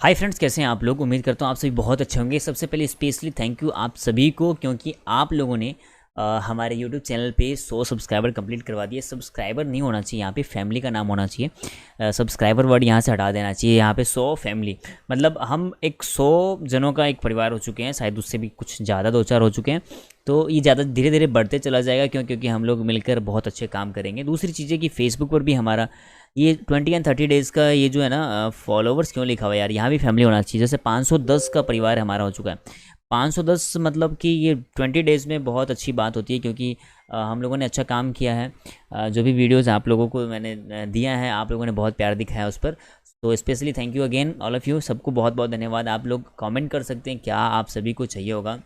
Hi friends, कैसे हैं आप लोग। उम्मीद करता हूँ आप सभी बहुत अच्छे होंगे। सबसे पहले स्पेशली थैंक यू आप सभी को, क्योंकि आप लोगों ने हमारे यूट्यूब चैनल पे 100 सब्सक्राइबर कंप्लीट करवा दिए। सब्सक्राइबर नहीं होना चाहिए, यहाँ पे फैमिली का नाम होना चाहिए। सब्सक्राइबर वर्ड यहाँ से हटा देना चाहिए। यहाँ पे 100 फैमिली, मतलब हम एक 100 जनों का एक परिवार हो चुके हैं, शायद उससे भी कुछ ज़्यादा 2-4 हो चुके हैं। तो ये ज़्यादा धीरे धीरे बढ़ते चला जाएगा, क्योंकि हम लोग मिलकर बहुत अच्छे काम करेंगे। दूसरी चीज़ें कि फेसबुक पर भी हमारा ये 20 एंड 30 डेज़ का ये जो है ना, फॉलोवर्स क्यों लिखा हुआ है यार, यहाँ भी फैमिली होना चाहिए। जैसे 510 का परिवार हमारा हो चुका है। 510 मतलब कि ये 20 डेज़ में बहुत अच्छी बात होती है, क्योंकि हम लोगों ने अच्छा काम किया है। जो भी वीडियोज़ आप लोगों को मैंने दिया है, आप लोगों ने बहुत प्यार दिखाया उस पर। तो specially thank you again all of you, सबको बहुत बहुत धन्यवाद। आप लोग कमेंट कर सकते हैं क्या आप सभी को चाहिए होगा,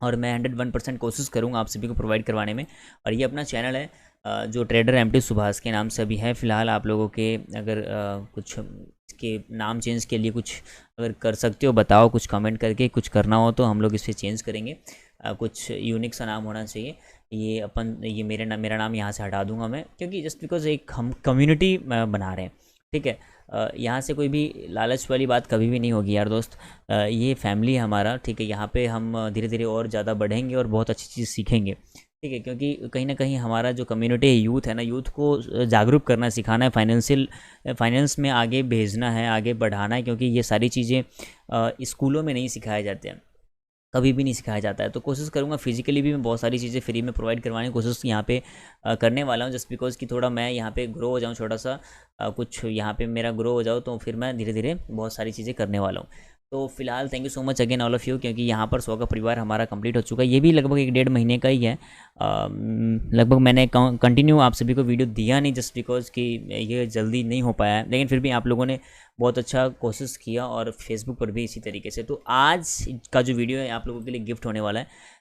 और मैं 101% कोशिश करूँगा आप सभी को प्रोवाइड करवाने में। और ये अपना चैनल है जो ट्रेडर एमटी सुभाष के नाम से अभी है फ़िलहाल। आप लोगों के अगर कुछ इसके नाम चेंज के लिए कुछ अगर कर सकते हो बताओ, कुछ कमेंट करके। कुछ करना हो तो हम लोग इसे चेंज करेंगे। कुछ यूनिक सा नाम होना चाहिए। ये मेरा नाम यहाँ से हटा दूंगा मैं, क्योंकि जस्ट बिकॉज एक हम कम्युनिटी बना रहे हैं, ठीक है। यहाँ से कोई भी लालच वाली बात कभी भी नहीं होगी यार दोस्त। ये फैमिली है हमारा, ठीक है। यहाँ पे हम धीरे धीरे और ज़्यादा बढ़ेंगे और बहुत अच्छी चीज़ सीखेंगे, ठीक है। क्योंकि कहीं ना कहीं हमारा जो कम्युनिटी है, यूथ है ना, यूथ को जागरूक करना, सिखाना है, फाइनेंस में आगे भेजना है, आगे बढ़ाना है। क्योंकि ये सारी चीज़ें स्कूलों में नहीं सिखाए जाते हैं, कभी भी नहीं सिखाया जाता है। तो कोशिश करूँगा फिजिकली भी मैं बहुत सारी चीज़ें फ्री में प्रोवाइड करवाने की कोशिश यहाँ पे करने वाला हूँ। जस्ट बिकॉज़ कि थोड़ा मैं यहाँ पे ग्रो हो जाऊँ, छोटा सा कुछ यहाँ पे मेरा ग्रो हो जाओ, तो फिर मैं धीरे धीरे बहुत सारी चीज़ें करने वाला हूँ। तो फिलहाल thank you so much again all of you, क्योंकि यहाँ पर 100 का परिवार हमारा कंप्लीट हो चुका है। ये भी लगभग 1-1.5 महीने का ही है। लगभग मैंने कंटिन्यू आप सभी को वीडियो दिया नहीं, जस्ट बिकॉज़ कि ये जल्दी नहीं हो पाया है। लेकिन फिर भी आप लोगों ने बहुत अच्छा कोशिश किया, और फेसबुक पर भी इसी तरीके से। तो आज का जो वीडियो है आप लोगों के लिए गिफ्ट होने वाला है।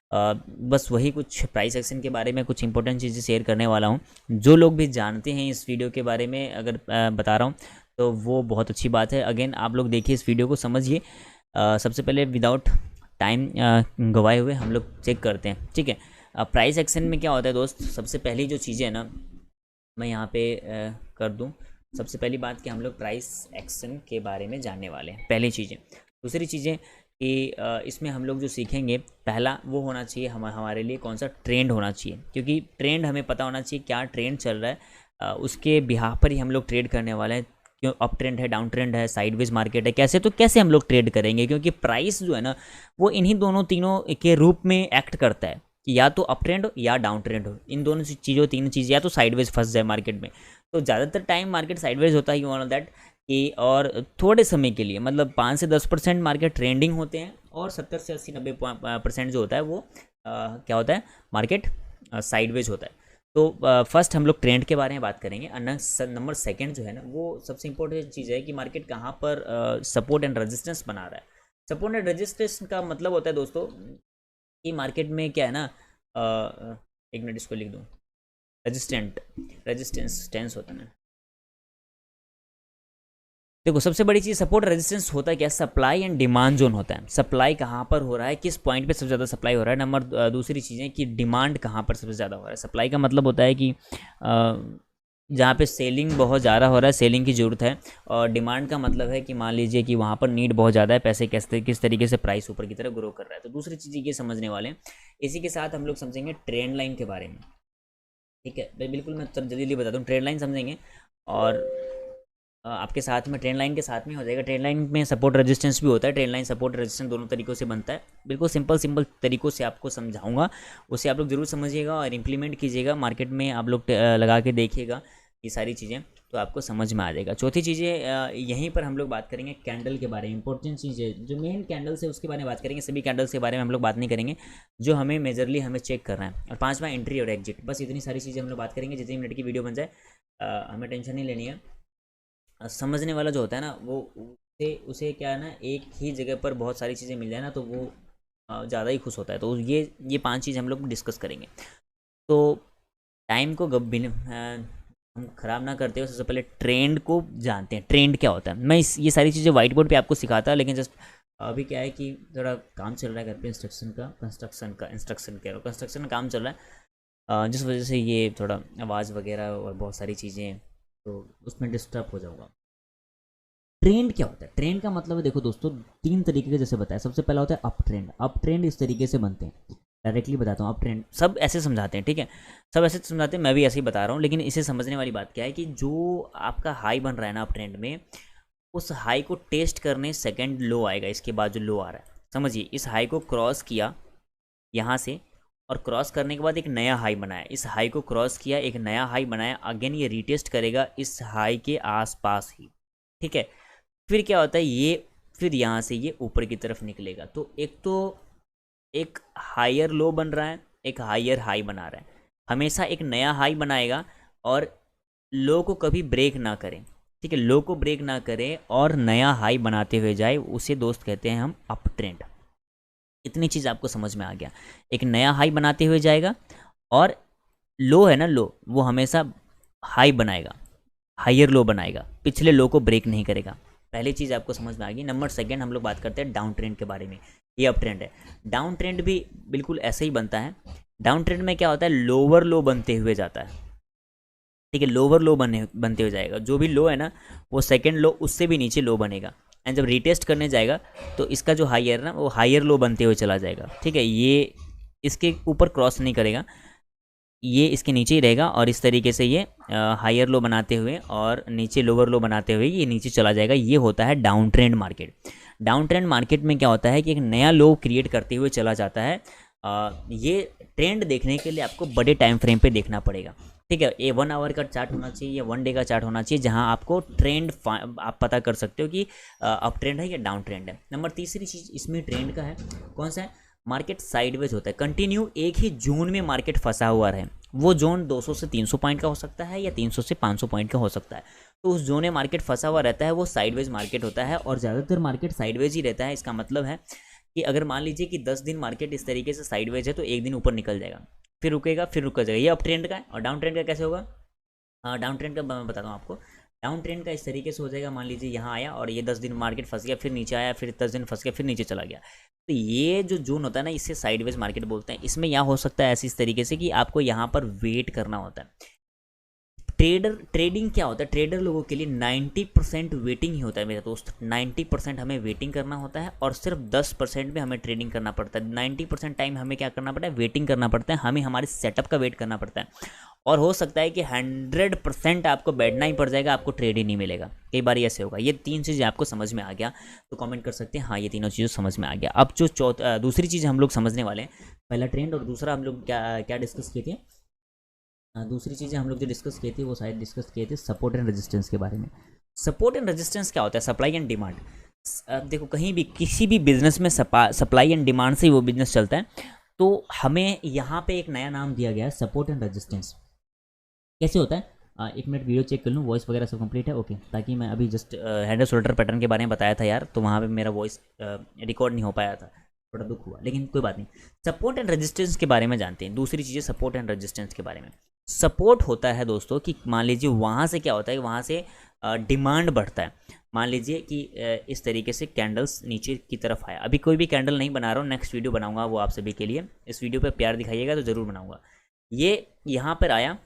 बस वही कुछ प्राइस एक्शन के बारे में कुछ इंपॉर्टेंट चीज़ें शेयर करने वाला हूँ। जो लोग भी जानते हैं इस वीडियो के बारे में, अगर बता रहा हूँ तो वो बहुत अच्छी बात है। अगेन आप लोग देखिए इस वीडियो को, समझिए। सबसे पहले विदाउट टाइम गवाए हुए हम लोग चेक करते हैं, ठीक है। प्राइस एक्शन में क्या होता है दोस्त, सबसे पहली जो चीज़ें है ना, मैं यहाँ पे कर दूँ। सबसे पहली बात कि हम लोग प्राइस एक्शन के बारे में जानने वाले हैं, पहली चीज़ें। दूसरी चीज़ें कि इसमें हम लोग जो सीखेंगे, पहला वो होना चाहिए हमारे लिए कौन सा ट्रेंड होना चाहिए, क्योंकि ट्रेंड हमें पता होना चाहिए क्या ट्रेंड चल रहा है। उसके बिहाफ पर ही हम लोग ट्रेड करने वाले हैं। क्यों अप ट्रेंड है, डाउन ट्रेंड है, साइडवेज मार्केट है, कैसे, तो कैसे हम लोग ट्रेड करेंगे। क्योंकि प्राइस जो है ना, वो इन्हीं दोनों तीनों के रूप में एक्ट करता है, कि या तो अप ट्रेंड हो या डाउन ट्रेंड हो। इन दोनों चीज़ों, तीन चीज़, या तो साइडवेज फंस जाए मार्केट में। तो ज़्यादातर टाइम मार्केट साइडवेज होता है, ऑन दैट कि, और थोड़े समय के लिए, मतलब 5 से 10% मार्केट ट्रेंडिंग होते हैं, और 70 से 80-90% जो होता है वो क्या होता है, मार्केट साइडवेज होता है। तो फर्स्ट हम लोग ट्रेंड के बारे में बात करेंगे। नंबर सेकंड जो है ना, वो सबसे इंपॉर्टेंट चीज़ है कि मार्केट कहाँ पर सपोर्ट एंड रेजिस्टेंस बना रहा है। सपोर्ट एंड रेजिस्टेंस का मतलब होता है दोस्तों कि मार्केट में क्या है ना, एक मिनट इसको लिख दूँ। रेजिस्टेंस टेंस होता है ना। देखो सबसे बड़ी चीज़ सपोर्ट रेजिस्टेंस होता है क्या, सप्लाई एंड डिमांड जोन होता है। सप्लाई कहाँ पर हो रहा है, किस पॉइंट पे सबसे ज़्यादा सप्लाई हो रहा है। नंबर दूसरी चीज़ें कि डिमांड कहाँ पर सबसे ज़्यादा हो रहा है। सप्लाई का मतलब होता है कि जहाँ पे सेलिंग बहुत ज़्यादा हो रहा है, सेलिंग की ज़रूरत है। और डिमांड का मतलब है कि मान लीजिए कि वहाँ पर नीड बहुत ज़्यादा है, पैसे किस तरीके से प्राइस ऊपर की तरफ ग्रो कर रहा है। तो दूसरी चीज़ ये समझने वाले हैं। इसी के साथ हम लोग समझेंगे ट्रेंड लाइन के बारे में, ठीक है। बिल्कुल मैं जल्दी जल्दी बता दूँ, ट्रेंड लाइन समझेंगे। और आपके साथ में ट्रेंड लाइन के साथ में हो जाएगा। ट्रेंड लाइन में सपोर्ट रेजिस्टेंस भी होता है। ट्रेंड लाइन सपोर्ट रेजिस्टेंस दोनों तरीक़ों से बनता है। बिल्कुल सिंपल तरीक़ों से आपको समझाऊंगा, उसे आप लोग ज़रूर समझिएगा और इम्प्लीमेंट कीजिएगा। मार्केट में आप लोग लगा के देखिएगा ये सारी चीज़ें, तो आपको समझ में आ जाएगा। चौथी चीज़ें यहीं पर हम लोग बात करेंगे कैंडल के बारे में। इंपॉर्टेंट चीज़ें जो मेन कैंडल्स है उसके बारे में बात करेंगे। सभी कैंडल्स के बारे में हम लोग बात नहीं करेंगे, जो हमें मेजरली हमें चेक करना है। और पाँचवा एंट्री और एग्जिट, बस इतनी सारी चीज़ें हम लोग बात करेंगे। जितनी मिनट की वीडियो बन जाए हमें टेंशन नहीं लेनी है। समझने वाला जो होता है ना, वो उसे उसे क्या है ना, एक ही जगह पर बहुत सारी चीज़ें मिल जाए ना, तो वो ज़्यादा ही खुश होता है। तो ये पांच चीज़ हम लोग डिस्कस करेंगे। तो टाइम को हम ख़राब ना करते हो, सबसे पहले ट्रेंड को जानते हैं। ट्रेंड क्या होता है, मैं ये सारी चीज़ें व्हाइट बोर्ड पे आपको सिखाता, लेकिन जस्ट अभी क्या है कि थोड़ा काम चल रहा है घर पे, कंस्ट्रक्शन का काम चल रहा है। जिस वजह से ये थोड़ा आवाज़ वगैरह और बहुत सारी चीज़ें हैं, तो उसमें डिस्टर्ब हो जाऊँगा। ट्रेंड क्या होता है? ट्रेंड का मतलब है, देखो दोस्तों, 3 तरीके के जैसे बताया। सबसे पहला होता है अप ट्रेंड। अप ट्रेंड इस तरीके से बनते हैं, डायरेक्टली बताता हूँ। अप ट्रेंड सब ऐसे समझाते हैं, ठीक है, सब ऐसे समझाते हैं, मैं भी ऐसे ही बता रहा हूँ। लेकिन इसे समझने वाली बात क्या है कि जो आपका हाई बन रहा है ना अप ट्रेंड में, उस हाई को टेस्ट करने सेकंड लो आएगा इसके बाद जो लो आ रहा है। समझिए, इस हाई को क्रॉस किया यहाँ से, और क्रॉस करने के बाद एक नया हाई बनाया, इस हाई को क्रॉस किया, एक नया हाई बनाया, अगेन ये रीटेस्ट करेगा इस हाई के आसपास ही, ठीक है। फिर क्या होता है, ये फिर यहाँ से ये ऊपर की तरफ निकलेगा। तो एक हायर लो बन रहा है, एक हायर हाई बना रहा है। हमेशा एक नया हाई बनाएगा और लो को कभी ब्रेक ना करें, ठीक है, लो को ब्रेक ना करें और नया हाई बनाते हुए जाए, उसे दोस्त कहते हैं हम अप ट्रेंड। इतनी चीज़ आपको समझ में आ गया। एक नया हाई बनाते हुए जाएगा और लो है ना, लो वो हमेशा हाई बनाएगा, हायर लो बनाएगा, पिछले लो को ब्रेक नहीं करेगा। पहली चीज़ आपको समझ में आ गई। नंबर सेकंड हम लोग बात करते हैं डाउन ट्रेंड के बारे में। ये अप ट्रेंड है, डाउन ट्रेंड भी बिल्कुल ऐसे ही बनता है। डाउन ट्रेंड में क्या होता है, लोअर लो बनते हुए जाता है, ठीक है, लोअर लो बनते हुए जाएगा। जो भी लो है ना, वो सेकंड लो उससे भी नीचे लो बनेगा, एंड जब रीटेस्ट करने जाएगा तो इसका जो हायर ना, वो हायर लो बनते हुए चला जाएगा, ठीक है। ये इसके ऊपर क्रॉस नहीं करेगा, ये इसके नीचे ही रहेगा, और इस तरीके से ये हायर लो बनाते हुए और नीचे लोअर लो बनाते हुए ये नीचे चला जाएगा। ये होता है down trend market. Down trend market में क्या होता है कि एक नया लो क्रिएट करते हुए चला जाता है। ये ट्रेंड देखने के लिए आपको बड़े टाइम फ्रेम पे देखना पड़ेगा, ठीक है। ये 1 आवर का चार्ट होना चाहिए या 1 डे का चार्ट होना चाहिए, जहां आपको ट्रेंड आप पता कर सकते हो कि अप ट्रेंड है या डाउन ट्रेंड है। नंबर तीसरी चीज़ इसमें ट्रेंड का है, कौन सा है, मार्केट साइडवेज होता है। कंटिन्यू एक ही जोन में मार्केट फंसा हुआ रहे, वो जोन 200 से 300 पॉइंट का हो सकता है या 300 से 500 पॉइंट का हो सकता है। तो उस जोन में मार्केट फंसा हुआ रहता है, वो साइडवेज मार्केट होता है, और ज़्यादातर मार्केट साइडवेज ही रहता है। इसका मतलब है कि अगर मान लीजिए कि 10 दिन मार्केट इस तरीके से साइडवेज है, तो एक दिन ऊपर निकल जाएगा, फिर रुकेगा, फिर रुक जाएगा। ये अप ट्रेंड का है। और डाउन ट्रेंड का कैसे होगा, हाँ, डाउन ट्रेंड का मैं बताता हूँ आपको। डाउन ट्रेंड का इस तरीके से हो जाएगा, मान लीजिए यहाँ आया और ये 10 दिन मार्केट फंस गया, फिर नीचे आया, फिर 10 दिन फंस गया, फिर नीचे चला गया। तो ये जो जोन होता है ना, इसे साइडवेज मार्केट बोलते हैं। इसमें यहाँ हो सकता है ऐसे इस तरीके से कि आपको यहाँ पर वेट करना होता है। ट्रेडिंग क्या होता है, ट्रेडर लोगों के लिए 90% वेटिंग ही होता है मेरा दोस्त। 90% हमें वेटिंग करना होता है और सिर्फ 10% में हमें ट्रेडिंग करना पड़ता है। 90% टाइम हमें क्या करना पड़ता है, वेटिंग करना पड़ता है, हमें हमारे सेटअप का वेट करना पड़ता है। और हो सकता है कि 100% आपको बैठना ही पड़ जाएगा, आपको ट्रेड ही नहीं मिलेगा, कई बार ऐसे होगा। ये 3 चीज़ें आपको समझ में आ गया तो कमेंट कर सकते हैं हाँ ये तीनों चीज़ें समझ में आ गया। अब जो दूसरी चीज़ हम लोग समझने वाले हैं, पहला ट्रेंड और दूसरा हम लोग क्या डिस्कस किए थे, दूसरी चीज़ें हम लोग जो डिस्कस किए थे वो शायद डिस्कस किए थे सपोर्ट एंड रेजिस्टेंस के बारे में। सपोर्ट एंड रेजिस्टेंस क्या होता है, सप्लाई एंड डिमांड। देखो, कहीं भी किसी भी बिजनेस में सप्लाई एंड डिमांड से ही वो बिजनेस चलता है। तो हमें यहाँ पे एक नया नाम दिया गया है, सपोर्ट एंड रेजिस्टेंस। कैसे होता है, 1 मिनट वीडियो चेक कर लूँ, वॉइस वगैरह सब कंप्लीट है, ओके। ताकि मैं अभी just head and shoulder pattern के बारे में बताया था यार, तो वहाँ पे मेरा वॉइस रिकॉर्ड नहीं हो पाया था, थोड़ा दुख हुआ, लेकिन कोई बात नहीं। सपोर्ट एंड रेजिस्टेंस के बारे में जानते हैं। दूसरी चीज़ें सपोर्ट एंड रेजिस्टेंस के बारे में। सपोर्ट होता है दोस्तों कि मान लीजिए वहाँ से क्या होता है, वहाँ से डिमांड बढ़ता है। मान लीजिए कि इस तरीके से कैंडल्स नीचे की तरफ आया। अभी कोई भी कैंडल नहीं बना रहा हूँ, नेक्स्ट वीडियो बनाऊंगा वो आप सभी के लिए। इस वीडियो पे प्यार दिखाइएगा तो ज़रूर बनाऊंगा। ये यहाँ पर आया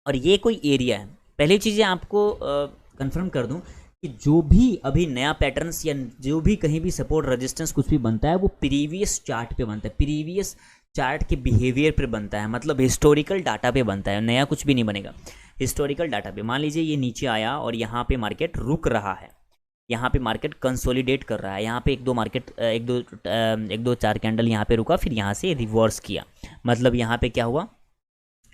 और ये कोई एरिया है। पहली चीज़ें आपको कंफर्म कर दूं कि जो भी अभी नया पैटर्न्स या जो भी कहीं भी सपोर्ट रेजिस्टेंस कुछ भी बनता है, वो प्रीवियस चार्ट पे बनता है, प्रीवियस चार्ट के बिहेवियर पे बनता है, मतलब हिस्टोरिकल डाटा पे बनता है। नया कुछ भी नहीं बनेगा, हिस्टोरिकल डाटा पे। मान लीजिए ये नीचे आया और यहाँ पे मार्केट रुक रहा है, यहाँ पे मार्केट कंसोलिडेट कर रहा है, यहाँ पे एक दो 4 कैंडल यहाँ पे रुका, फिर यहाँ से रिवर्स किया। मतलब यहाँ पे क्या हुआ,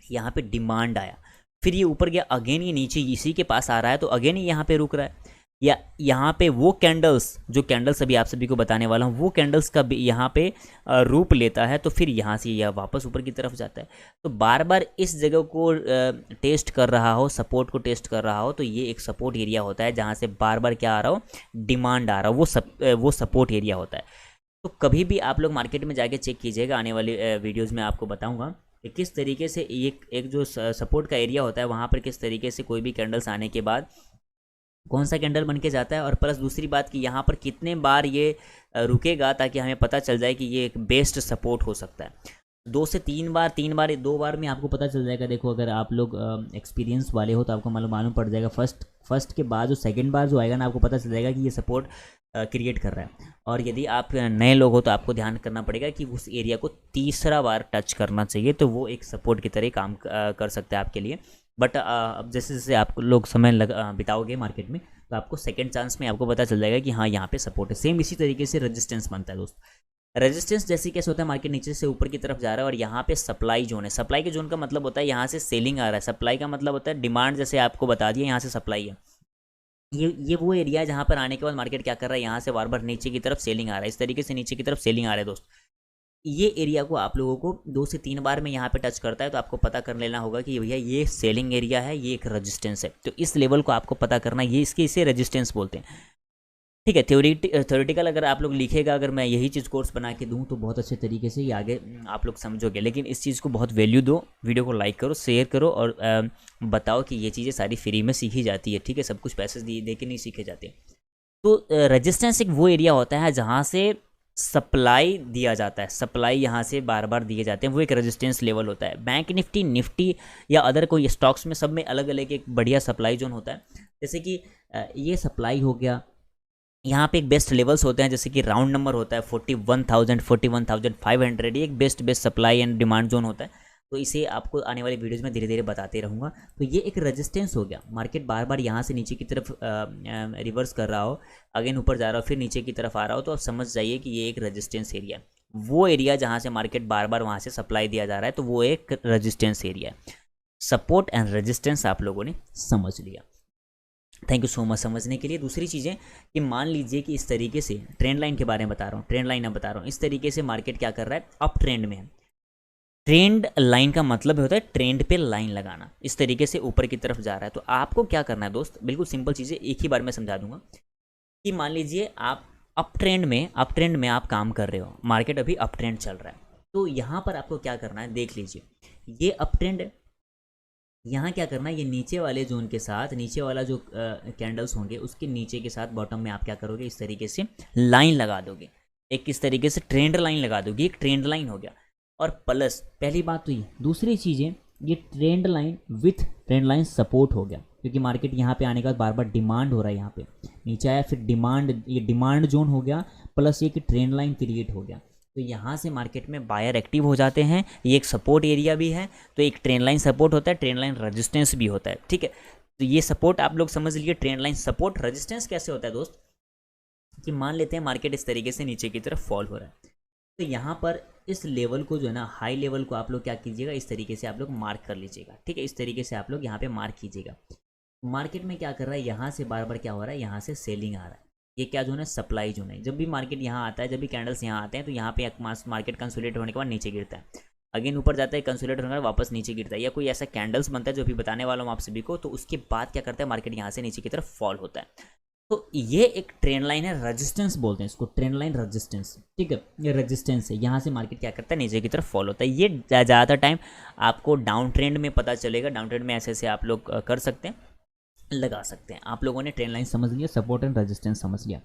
यहाँ पे डिमांड आया, फिर ये ऊपर गया, अगेन ये नीचे इसी के पास आ रहा है, तो अगेन ये यहाँ पे रुक रहा है। या यहाँ पे वो कैंडल्स, जो कैंडल्स अभी आप सभी को बताने वाला हूँ, वो कैंडल्स का यहाँ पे रूप लेता है, तो फिर यहाँ से यह वापस ऊपर की तरफ जाता है। तो बार बार इस जगह को टेस्ट कर रहा हो, सपोर्ट को टेस्ट कर रहा हो, तो ये एक सपोर्ट एरिया होता है, जहाँ से बार बार क्या आ रहा हो, डिमांड आ रहा हो, वो सपोर्ट एरिया होता है। तो कभी भी आप लोग मार्केट में जाके चेक कीजिएगा, आने वाली वीडियोज़ में आपको बताऊँगा कि किस तरीके से एक जो सपोर्ट का एरिया होता है, वहाँ पर किस तरीके से कोई भी कैंडल्स आने के बाद कौन सा कैंडल बन के जाता है, और प्लस दूसरी बात कि यहाँ पर कितने बार ये रुकेगा, ताकि हमें पता चल जाए कि ये एक बेस्ट सपोर्ट हो सकता है। 2 से 3 बार, 3 बार 2 बार में आपको पता चल जाएगा। देखो, अगर आप लोग एक्सपीरियंस वाले हो तो आपको मालूम पड़ जाएगा। फर्स्ट फर्स्ट के बाद जो सेकंड बार जो आएगा ना, आपको पता चल जाएगा कि ये सपोर्ट क्रिएट कर रहा है। और यदि आप नए लोग हो तो आपको ध्यान करना पड़ेगा कि उस एरिया को तीसरा बार टच करना चाहिए, तो वो एक सपोर्ट की तरह काम कर सकता है आपके लिए। बट अब जैसे जैसे आप लोग समय बिताओगे मार्केट में, तो आपको सेकंड चांस में आपको पता चल जाएगा कि हाँ यहाँ पे सपोर्ट है। सेम इसी तरीके से रेजिस्टेंस बनता है दोस्त। रेजिस्टेंस जैसे कैसे होता है, मार्केट नीचे से ऊपर की तरफ जा रहा है और यहाँ पे सप्लाई जोन है। सप्लाई के जोन का मतलब होता है यहाँ से सेलिंग आ रहा है, सप्लाई का मतलब होता है डिमांड, जैसे आपको बता दिया यहाँ से सप्लाई है। ये वो एरिया है जहाँ पर आने के बाद मार्केट क्या कर रहा है, यहाँ से बार बार नीचे की तरफ सेलिंग आ रहा है, इस तरीके से नीचे की तरफ सेलिंग आ रहा है दोस्त। ये एरिया को आप लोगों को 2 से 3 बार में यहाँ पे टच करता है, तो आपको पता कर लेना होगा कि भैया ये सेलिंग एरिया है, ये एक रेजिस्टेंस है। तो इस लेवल को आपको पता करना, ये इसे रेजिस्टेंस बोलते हैं। ठीक है, थ्योरेटिकल अगर आप लोग लिखेगा, अगर मैं यही चीज़ कोर्स बना के दूँ तो बहुत अच्छे तरीके से ये आगे आप लोग समझोगे। लेकिन इस चीज़ को बहुत वैल्यू दो, वीडियो को लाइक करो, शेयर करो और बताओ कि ये चीज़ें सारी फ्री में सीखी जाती है। ठीक है, सब कुछ पैसे दे के नहीं सीखे जाते। तो रेजिस्टेंस एक वो एरिया होता है जहाँ से सप्लाई दिया जाता है, सप्लाई यहाँ से बार बार दिए जाते हैं, वो एक रेजिस्टेंस लेवल होता है। बैंक निफ्टी या अदर कोई स्टॉक्स में सब में अलग अलग एक बढ़िया सप्लाई जोन होता है। जैसे कि ये सप्लाई हो गया, यहाँ पे एक बेस्ट लेवल्स होते हैं, जैसे कि राउंड नंबर होता है 41,000 41,500, ये एक best supply and demand zone होता है। तो इसे आपको आने वाले वीडियोज़ में धीरे धीरे बताते रहूँगा। तो ये एक रेजिस्टेंस हो गया, मार्केट बार बार यहाँ से नीचे की तरफ रिवर्स कर रहा हो, अगेन ऊपर जा रहा हो, फिर नीचे की तरफ आ रहा हो, तो आप समझ जाइए कि ये एक रेजिस्टेंस एरिया है। वो एरिया जहाँ से मार्केट बार बार वहाँ से सप्लाई दिया जा रहा है, तो वो एक रेजिस्टेंस एरिया है। सपोर्ट एंड रेजिस्टेंस आप लोगों ने समझ लिया। थैंक यू सो मच समझने के लिए। दूसरी चीज़ें कि मान लीजिए कि इस तरीके से ट्रेंड लाइन के बारे में बता रहा हूँ, ट्रेंड लाइन अब बता रहा हूँ, इस तरीके से मार्केट क्या कर रहा है, अप ट्रेंड में है। ट्रेंड लाइन का मतलब होता है ट्रेंड पे लाइन लगाना, इस तरीके से ऊपर की तरफ जा रहा है। तो आपको क्या करना है दोस्त, बिल्कुल सिंपल चीज़ें एक ही बार में समझा दूंगा। कि मान लीजिए आप अप ट्रेंड में आप काम कर रहे हो, मार्केट अभी अप ट्रेंड चल रहा है, तो यहाँ पर आपको क्या करना है, देख लीजिए ये अप ट्रेंड है। यहाँ क्या करना है, ये नीचे वाले जोन के साथ, नीचे वाला जो कैंडल्स होंगे उसके नीचे के साथ बॉटम में आप क्या करोगे, इस तरीके से लाइन लगा दोगे, एक किस तरीके से ट्रेंड लाइन लगा दोगे, एक ट्रेंड लाइन हो गया। और प्लस पहली बात तो ये, दूसरी चीज़ें ये trend line with trend line support हो गया, क्योंकि मार्केट यहाँ पे आने के बाद बार बार डिमांड हो रहा है, यहाँ पे नीचे आया फिर डिमांड, ये डिमांड जोन हो गया, प्लस ये कि ट्रेंड लाइन क्रिएट हो गया। तो यहाँ से मार्केट में बायर एक्टिव हो जाते हैं, ये एक सपोर्ट एरिया भी है, तो एक ट्रेंड लाइन सपोर्ट होता है, ट्रेंड लाइन रेजिस्टेंस भी होता है। ठीक है, तो ये सपोर्ट आप लोग समझ लीजिए, ट्रेंड लाइन सपोर्ट। रेजिस्टेंस कैसे होता है दोस्त, कि मान लेते हैं मार्केट इस तरीके से नीचे की तरफ फॉल हो रहा है, तो यहाँ पर इस लेवल को जो है ना, हाई लेवल को आप लोग क्या कीजिएगा, इस तरीके से आप लोग मार्क कर लीजिएगा। ठीक है, इस तरीके से आप लोग यहाँ पे मार्क कीजिएगा। मार्केट में क्या कर रहा है, यहाँ से बार बार क्या हो रहा है, यहाँ से सेलिंग आ रहा है, ये क्या जोन है, सप्लाई जोन है। जब भी मार्केट यहाँ आता है, जब भी कैंडल्स यहाँ आते हैं, तो यहाँ पे मार्केट कंसोलिडेट होने के बाद नीचे गिरता है, अगेन ऊपर जाता है, कंसोलिडेट होने के बाद वापस नीचे गिरता है, या कोई ऐसा कैंडल्स बनता है जो भी बताने वाला हूँ आप सभी को। तो उसके बाद क्या करता है, मार्केट यहाँ से नीचे की तरफ फॉल होता है। तो ये एक ट्रेंड लाइन है, रेजिस्टेंस बोलते हैं इसको, ट्रेंड लाइन रेजिस्टेंस। ठीक है, ये रेजिस्टेंस है, यहाँ से मार्केट क्या करता है, नीचे की तरफ फॉल होता है। ये ज़्यादातर टाइम आपको डाउन ट्रेंड में पता चलेगा, डाउन ट्रेंड में ऐसे ऐसे आप लोग कर सकते हैं, लगा सकते हैं। आप लोगों ने ट्रेंड लाइन समझ लिया, सपोर्ट एंड रेजिस्टेंस समझ लिया।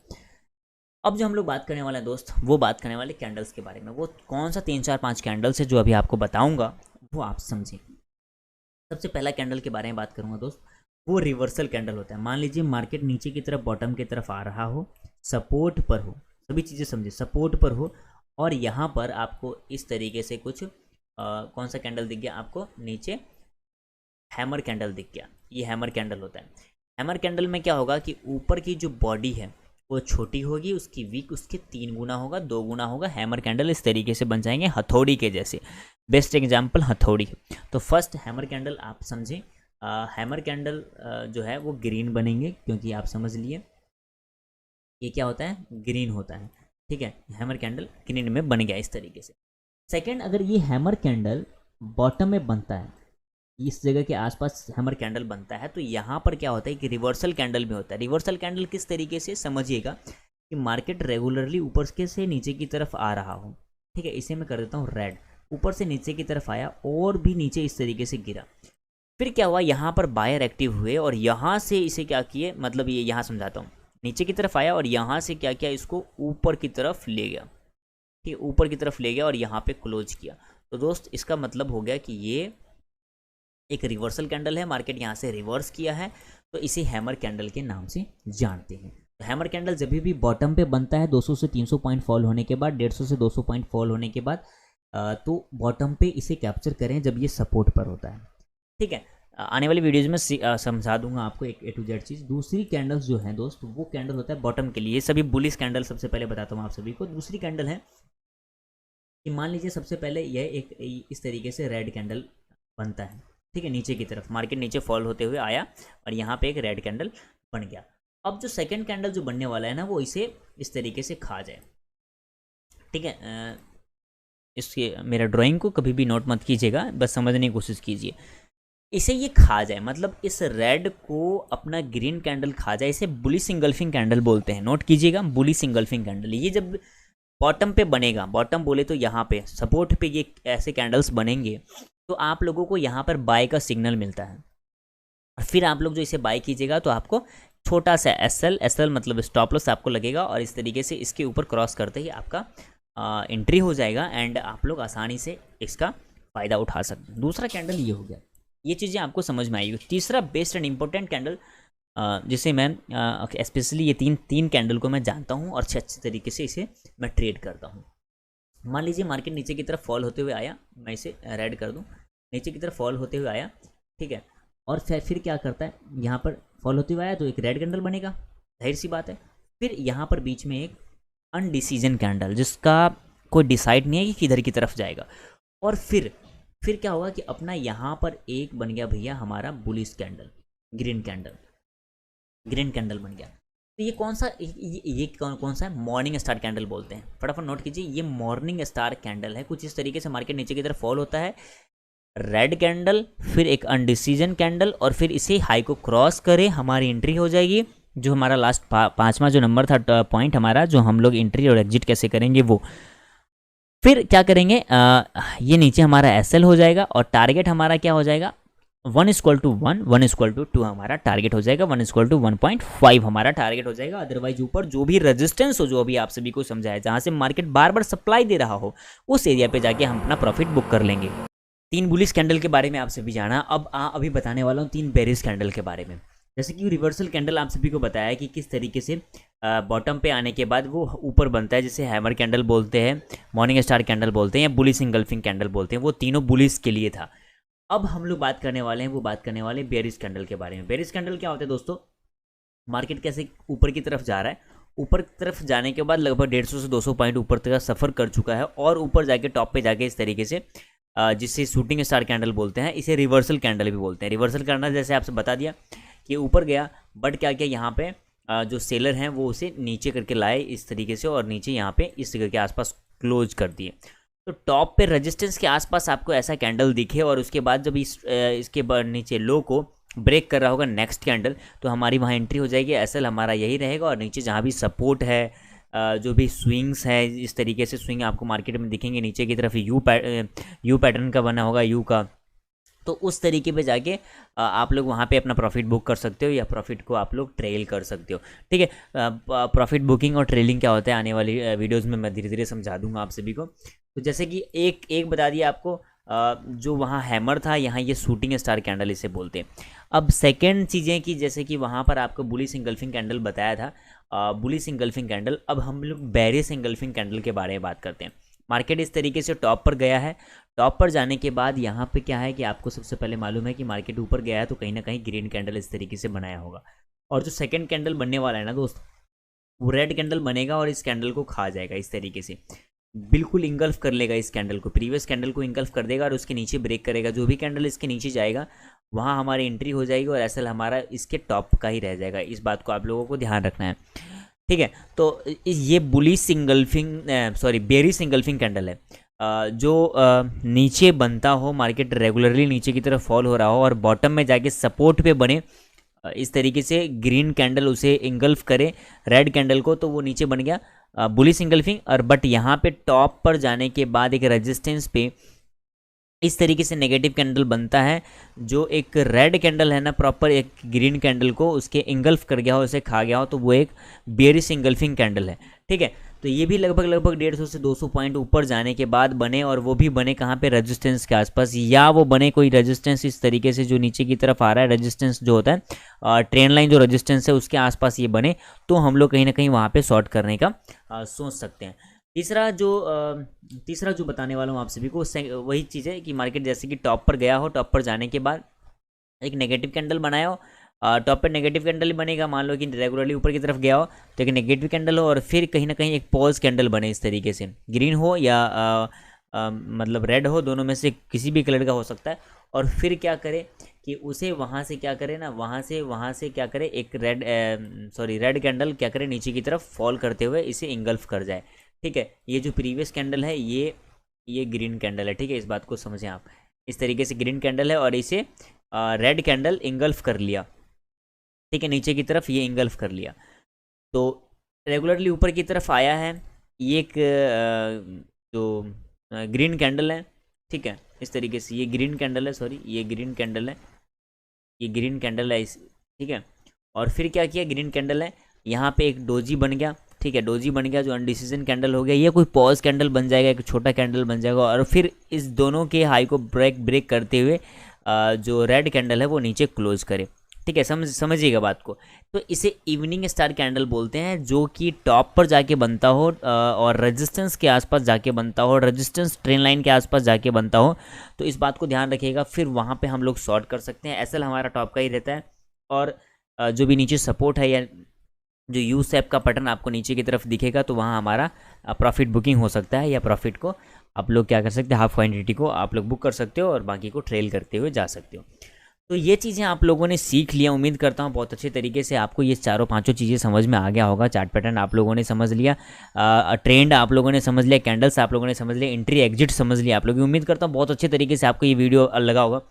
अब जो हम लोग बात करने वाले हैं दोस्त, वो बात करने वाले कैंडल्स के बारे में। वो कौन सा 3 4 5 कैंडल्स है जो अभी आपको बताऊंगा, वो आप समझें। सबसे पहला कैंडल के बारे में बात करूंगा दोस्त, वो रिवर्सल कैंडल होता है। मान लीजिए मार्केट नीचे की तरफ बॉटम की तरफ आ रहा हो, सपोर्ट पर हो, सभी चीज़ें समझिए, सपोर्ट पर हो, और यहाँ पर आपको इस तरीके से कुछ कौन सा कैंडल दिख गया आपको, नीचे हैमर कैंडल दिख गया। ये हैमर कैंडल होता है। हैमर कैंडल में क्या होगा कि ऊपर की जो बॉडी है वो छोटी होगी, उसकी वीक उसके 3 गुना होगा, 2 गुना होगा। हैमर कैंडल इस तरीके से बन जाएंगे, हथौड़ी के जैसे। बेस्ट एग्जाम्पल हथौड़ी। तो फर्स्ट हैमर कैंडल आप समझें, हैमर कैंडल जो है वो ग्रीन बनेंगे, क्योंकि आप समझ लिए ये क्या होता है, ग्रीन होता है। ठीक है, हैमर कैंडल ग्रीन में बन गया इस तरीके से। सेकंड, अगर ये हैमर कैंडल बॉटम में बनता है, इस जगह के आसपास हैमर कैंडल बनता है, तो यहाँ पर क्या होता है कि रिवर्सल कैंडल भी होता है। रिवर्सल कैंडल किस तरीके से समझिएगा, कि मार्केट रेगुलरली ऊपर के से नीचे की तरफ आ रहा हो। ठीक है, इसे मैं कर देता हूँ रेड, ऊपर से नीचे की तरफ आया और भी नीचे इस तरीके से गिरा, फिर क्या हुआ, यहाँ पर बायर एक्टिव हुए और यहाँ से इसे क्या किए, मतलब ये यहाँ समझाता हूँ, नीचे की तरफ आया और यहाँ से क्या किया, इसको ऊपर की तरफ ले गया। ठीक है, ऊपर की तरफ ले गया और यहाँ पे क्लोज किया। तो दोस्त इसका मतलब हो गया कि ये एक रिवर्सल कैंडल है, मार्केट यहाँ से रिवर्स किया है, तो इसे हैमर कैंडल के नाम से जानते हैं। तो हैमर कैंडल जब भी बॉटम पे बनता है 200 से 300 पॉइंट फॉल होने के बाद, 150 से 200 पॉइंट फॉल होने के बाद, तो बॉटम पे इसे कैप्चर करें जब ये सपोर्ट पर होता है। ठीक है, आने वाली वीडियोज़ में समझा दूंगा आपको एक A to Z चीज़। दूसरी कैंडल्स जो हैं दोस्त, वो कैंडल होता है बॉटम के लिए। सभी बुलिश कैंडल सबसे पहले बताता हूँ आप सभी को। दूसरी कैंडल है कि मान लीजिए सबसे पहले यह एक इस तरीके से रेड कैंडल बनता है, ठीक है, नीचे की तरफ मार्केट नीचे फॉल होते हुए आया और यहाँ पे एक रेड कैंडल बन गया। अब जो सेकंड कैंडल जो बनने वाला है ना, वो इसे इस तरीके से खा जाए। ठीक है, इसके मेरा ड्राइंग को कभी भी नोट मत कीजिएगा, बस समझने की कोशिश कीजिए। इसे ये खा जाए, मतलब इस रेड को अपना ग्रीन कैंडल खा जाए, इसे बुलिश इंगल्फिंग कैंडल बोलते हैं। नोट कीजिएगा, बुलिश इंगल्फिंग कैंडल। ये जब बॉटम पे बनेगा, बॉटम बोले तो यहाँ पे सपोर्ट पे ये ऐसे कैंडल्स बनेंगे, तो आप लोगों को यहाँ पर बाय का सिग्नल मिलता है। और फिर आप लोग जो इसे बाय कीजिएगा तो आपको छोटा सा एसएल मतलब स्टॉप लॉस आपको लगेगा, और इस तरीके से इसके ऊपर क्रॉस करते ही आपका एंट्री हो जाएगा एंड आप लोग आसानी से इसका फ़ायदा उठा सकते हैं। दूसरा कैंडल ये हो गया, ये चीज़ें आपको समझ में आएगी। तीसरा बेस्ट एंड इंपॉर्टेंट कैंडल, जिसे मैं स्पेशली ये तीन कैंडल को मैं जानता हूँ और अच्छे तरीके से इसे मैं ट्रेड करता हूँ। मान लीजिए मार्केट नीचे की तरफ फॉल होते हुए आया, मैं इसे रेड कर दूँ, नीचे की तरफ फॉल होते हुए आया, ठीक है, और फिर क्या करता है, यहाँ पर फॉल होते हुए आया तो एक रेड कैंडल बनेगा, जाहिर सी बात है। फिर यहाँ पर बीच में एक अनडिसीजन कैंडल, जिसका कोई डिसाइड नहीं है कि किधर की तरफ जाएगा, और फिर क्या होगा कि अपना यहाँ पर एक बन गया भैया हमारा बुलिश कैंडल, ग्रीन कैंडल बन गया। तो ये कौन सा कौन सा है, मॉर्निंग स्टार कैंडल बोलते हैं। फटाफट नोट कीजिए, ये मॉर्निंग स्टार कैंडल है। कुछ इस तरीके से मार्केट नीचे की तरफ फॉल होता है, रेड कैंडल, फिर एक अनडिसीजन कैंडल, और फिर इसे हाई को क्रॉस करे हमारी एंट्री हो जाएगी। जो हमारा लास्ट पांचवा जो नंबर था पॉइंट हमारा, जो हम लोग एंट्री और एग्जिट कैसे करेंगे वो, फिर क्या करेंगे, ये नीचे हमारा एसएल हो जाएगा और टारगेट हमारा क्या हो जाएगा, 1:1, 1:2 हमारा टारगेट हो जाएगा, 1:1.5 हमारा टारगेट हो जाएगा। अदरवाइज ऊपर जो भी रेजिस्टेंस हो, जो अभी आप सभी को समझाया, जहां से मार्केट बार बार सप्लाई दे रहा हो, उस एरिया पे जाके हम अपना प्रॉफिट बुक कर लेंगे। 3 बुलिश कैंडल के बारे में आप सभी जाना। अब अभी बताने वाला हूँ 3 बेरिश कैंडल के बारे में। जैसे कि रिवर्सल कैंडल आप सभी को बताया कि किस तरीके से बॉटम पे आने के बाद वो ऊपर बनता है, जिसे हैमर कैंडल बोलते हैं, मॉर्निंग स्टार कैंडल बोलते हैं, या बुलिश इंगल्फिंग कैंडल बोलते हैं। वो तीनों बुलिश के लिए था। अब हम लोग बात करने वाले हैं बेरिश कैंडल के बारे में। बेरिश कैंडल क्या होता है दोस्तों, मार्केट कैसे ऊपर की तरफ जा रहा है, ऊपर की तरफ जाने के बाद लगभग 150 से 200 पॉइंट ऊपर तक सफ़र कर चुका है, और ऊपर जाके टॉप पे जाके इस तरीके से, जिसे शूटिंग स्टार कैंडल बोलते हैं, इसे रिवर्सल कैंडल भी बोलते हैं। रिवर्सल कैंडल जैसे आपसे बता दिया कि ऊपर गया, बट क्या किया, यहाँ पे जो सेलर हैं वो उसे नीचे करके लाए इस तरीके से, और नीचे यहाँ पे इस जगह के आसपास क्लोज कर दिए। तो टॉप पे रेजिस्टेंस के आसपास आपको ऐसा कैंडल दिखे, और उसके बाद जब इसके नीचे लो को ब्रेक कर रहा होगा नेक्स्ट कैंडल, तो हमारी वहाँ एंट्री हो जाएगी। एसएल हमारा यही रहेगा, और नीचे जहाँ भी सपोर्ट है, जो भी स्विंग्स है, इस तरीके से स्विंग आपको मार्केट में दिखेंगे, नीचे की तरफ यू पैटर्न का बना होगा, यू का, तो उस तरीके पे जाके आप लोग वहाँ पे अपना प्रॉफिट बुक कर सकते हो, या प्रॉफिट को आप लोग ट्रेल कर सकते हो। ठीक है, प्रॉफिट बुकिंग और ट्रेलिंग क्या होता है आने वाली वीडियोज़ में मैं धीरे धीरे समझा दूंगा आप सभी को। तो जैसे कि एक बता दिया आपको, जो वहाँ हैमर था, यहाँ ये शूटिंग स्टार कैंडल इसे बोलते हैं। अब सेकेंड चीज़ें कि जैसे कि वहाँ पर आपको बुलिश इंगल्फिंग कैंडल बताया था, बुलिश इंगल्फिंग कैंडल। अब हम लोग बेरिश इंगल्फिंग कैंडल के बारे में बात करते हैं। मार्केट इस तरीके से टॉप पर गया है, टॉप पर जाने के बाद यहाँ पे क्या है कि आपको सबसे पहले मालूम है कि मार्केट ऊपर गया है, तो कहीं ना कहीं ग्रीन कैंडल इस तरीके से बनाया होगा, और जो सेकंड कैंडल बनने वाला है ना दोस्त, वो रेड कैंडल बनेगा और इस कैंडल को खा जाएगा। इस तरीके से बिल्कुल इंगल्फ कर लेगा इस कैंडल को, प्रीवियस कैंडल को इंगल्फ कर देगा और उसके नीचे ब्रेक करेगा। जो भी कैंडल इसके नीचे जाएगा वहाँ हमारी एंट्री हो जाएगी, और एसएल हमारा इसके टॉप का ही रह जाएगा। इस बात को आप लोगों को ध्यान रखना है, ठीक है। तो ये bullish engulfing bearish engulfing candle है, जो नीचे बनता हो, मार्केट रेगुलरली नीचे की तरफ फॉल हो रहा हो, और बॉटम में जाके सपोर्ट पे बने, इस तरीके से ग्रीन कैंडल उसे इंगल्फ करे रेड कैंडल को, तो वो नीचे बन गया बुलिश इंगल्फिंग। और बट यहाँ पे टॉप पर जाने के बाद एक रेजिस्टेंस पे इस तरीके से नेगेटिव कैंडल बनता है, जो एक रेड कैंडल है ना प्रॉपर एक ग्रीन कैंडल को उसके इंगल्फ कर गया हो, उसे खा गया हो, तो वो एक बेयरिश इंगल्फिंग कैंडल है। ठीक है, तो ये भी लगभग 150 से 200 पॉइंट ऊपर जाने के बाद बने, और वो भी बने कहाँ पे, रेजिस्टेंस के आसपास, या वो बने कोई रेजिस्टेंस इस तरीके से जो नीचे की तरफ आ रहा है, रेजिस्टेंस जो होता है ट्रेंड लाइन जो रेजिस्टेंस है उसके आसपास ये बने, तो हम लोग कहीं ना कहीं वहाँ पे शॉर्ट करने का सोच सकते हैं। तीसरा जो बताने वाला हूँ आप सभी को, वही चीज़ है कि मार्केट जैसे कि टॉप पर गया हो, टॉप पर जाने के बाद एक नेगेटिव कैंडल बनाया हो, टॉप पर नेगेटिव कैंडल बनेगा, मान लो कि रेगुलरली ऊपर की तरफ गया हो तो एक नेगेटिव कैंडल हो, और फिर कहीं ना कहीं एक पॉज कैंडल बने इस तरीके से, ग्रीन हो या मतलब रेड हो, दोनों में से किसी भी कलर का हो सकता है। और फिर क्या करे कि उसे वहाँ से क्या करे ना, वहाँ से क्या करे, एक रेड कैंडल क्या करे, नीचे की तरफ फॉल करते हुए इसे इंगल्फ कर जाए। ठीक है, ये जो प्रीवियस कैंडल है ये ग्रीन कैंडल है। ठीक है, इस बात को समझें आप, इस तरीके से ग्रीन कैंडल है और इसे रेड कैंडल इंगल्फ कर लिया। ठीक है, नीचे की तरफ ये इंगल्फ कर लिया, तो रेगुलरली ऊपर की तरफ आया है, ये एक जो ग्रीन कैंडल है। ठीक है, इस तरीके से ये ग्रीन कैंडल है, सॉरी ये ग्रीन कैंडल है, ये ग्रीन कैंडल है ठीक है, और फिर क्या किया, ग्रीन कैंडल है, यहाँ पे एक डोजी बन गया। ठीक है, डोजी बन गया जो अनडिसीजन कैंडल हो गया, ये कोई पॉज कैंडल बन जाएगा, एक छोटा कैंडल बन जाएगा, और फिर इस दोनों के हाई को ब्रेक करते हुए जो रेड कैंडल है वो नीचे क्लोज करे। ठीक है, समझिएगा बात को। तो इसे इवनिंग स्टार कैंडल बोलते हैं, जो कि टॉप पर जाके बनता हो और रेजिस्टेंस के आसपास जाके बनता हो, रेजिस्टेंस ट्रेन लाइन के आसपास जाके बनता हो, तो इस बात को ध्यान रखिएगा, फिर वहाँ पे हम लोग शॉर्ट कर सकते हैं। एसएल हमारा टॉप का ही रहता है, और जो भी नीचे सपोर्ट है या जो यू शेप का पैटर्न आपको नीचे की तरफ दिखेगा, तो वहाँ हमारा प्रॉफिट बुकिंग हो सकता है, या प्रॉफिट को आप लोग क्या कर सकते हैं, हाफ क्वांटिटी को आप लोग बुक कर सकते हो और बाकी को ट्रेल करते हुए जा सकते हो। तो ये चीज़ें आप लोगों ने सीख लिया, उम्मीद करता हूँ बहुत अच्छे तरीके से आपको ये चारों पांचों चीज़ें समझ में आ गया होगा। चार्ट पैटर्न आप लोगों ने समझ लिया, ट्रेंड आप लोगों ने समझ लिया, कैंडल्स आप लोगों ने समझ लिया, एंट्री एग्जिट समझ लिया आप लोग। उम्मीद करता हूँ बहुत अच्छे तरीके से आपको ये वीडियो लगा होगा।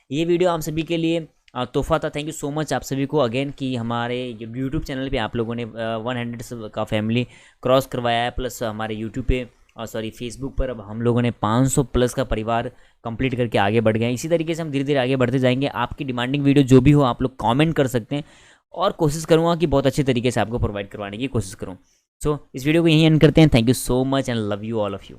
ये वीडियो आप सभी के लिए तोहफा था। थैंक यू सो मच आप सभी को अगेन कि हमारे यूट्यूब चैनल पे आप लोगों ने 100 का फैमिली क्रॉस करवाया है, प्लस हमारे यूट्यूब पे फेसबुक पर अब हम लोगों ने 500 प्लस का परिवार कंप्लीट करके आगे बढ़ गए हैं। इसी तरीके से हम धीरे धीरे आगे बढ़ते जाएंगे। आपकी डिमांडिंग वीडियो जो भी हो आप लोग कमेंट कर सकते हैं, और कोशिश करूँगा कि बहुत अच्छे तरीके से आपको प्रोवाइड करवाने की कोशिश करूँ। सो इस वीडियो को यहीं एंड करते हैं। Thank you so much and love you all of you.